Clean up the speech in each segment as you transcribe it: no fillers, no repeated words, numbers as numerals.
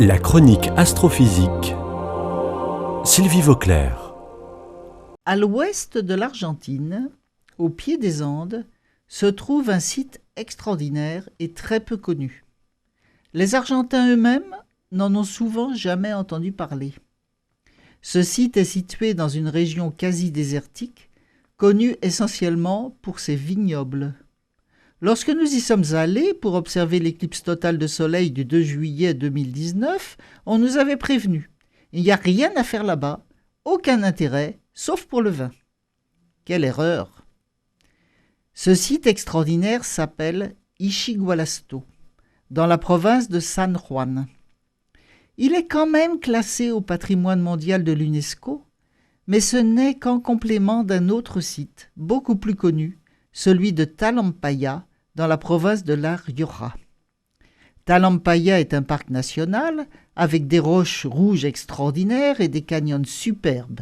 La chronique astrophysique. Sylvie Vauclair. À l'ouest de l'Argentine, au pied des Andes, se trouve un site extraordinaire et très peu connu. Les Argentins eux-mêmes n'en ont souvent jamais entendu parler. Ce site est situé dans une région quasi désertique, connue essentiellement pour ses vignobles. Lorsque nous y sommes allés pour observer l'éclipse totale de soleil du 2 juillet 2019, on nous avait prévenu. Il n'y a rien à faire là-bas, aucun intérêt, sauf pour le vin. Quelle erreur! Ce site extraordinaire s'appelle Ischigualasto, dans la province de San Juan. Il est quand même classé au patrimoine mondial de l'UNESCO, mais ce n'est qu'en complément d'un autre site, beaucoup plus connu, celui de Talampaya, dans la province de La Rioja. Talampaya est un parc national avec des roches rouges extraordinaires et des canyons superbes.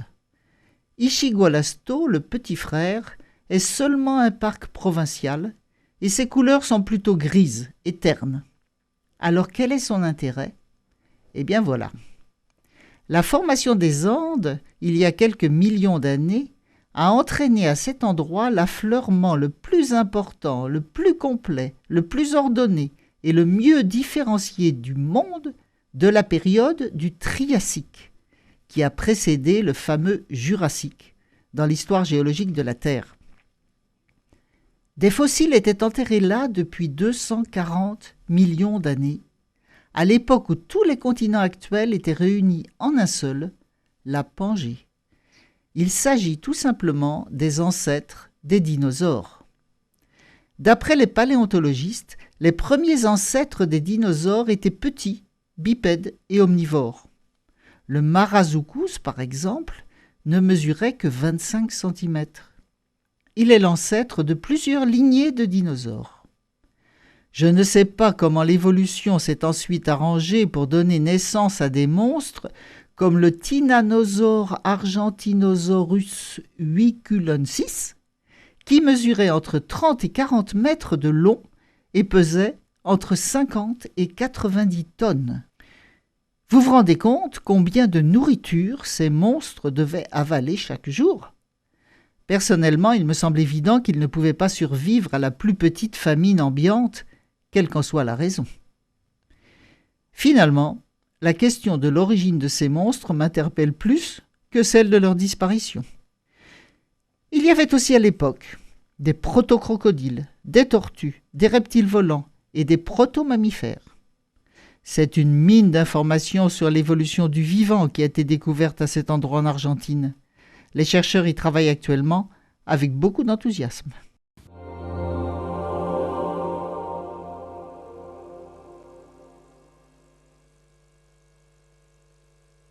Ischigualasto, le petit frère, est seulement un parc provincial et ses couleurs sont plutôt grises et ternes. Alors quel est son intérêt ? Eh bien voilà. La formation des Andes, il y a quelques millions d'années, a entraîné à cet endroit l'affleurement le plus important, le plus complet, le plus ordonné et le mieux différencié du monde de la période du Triassique, qui a précédé le fameux Jurassique dans l'histoire géologique de la Terre. Des fossiles étaient enterrés là depuis 240 millions d'années, à l'époque où tous les continents actuels étaient réunis en un seul, la Pangée. Il s'agit tout simplement des ancêtres des dinosaures. D'après les paléontologistes, les premiers ancêtres des dinosaures étaient petits, bipèdes et omnivores. Le Marasuchus, par exemple, ne mesurait que 25 cm. Il est l'ancêtre de plusieurs lignées de dinosaures. Je ne sais pas comment l'évolution s'est ensuite arrangée pour donner naissance à des monstres comme le Tyrannosaure argentinosaurus huiculensis, qui mesurait entre 30 et 40 mètres de long et pesait entre 50 et 90 tonnes. Vous vous rendez compte combien de nourriture ces monstres devaient avaler chaque jour ? Personnellement, il me semble évident qu'ils ne pouvaient pas survivre à la plus petite famine ambiante, quelle qu'en soit la raison. Finalement, la question de l'origine de ces monstres m'interpelle plus que celle de leur disparition. Il y avait aussi à l'époque des proto-crocodiles, des tortues, des reptiles volants et des proto-mammifères. C'est une mine d'informations sur l'évolution du vivant qui a été découverte à cet endroit en Argentine. Les chercheurs y travaillent actuellement avec beaucoup d'enthousiasme.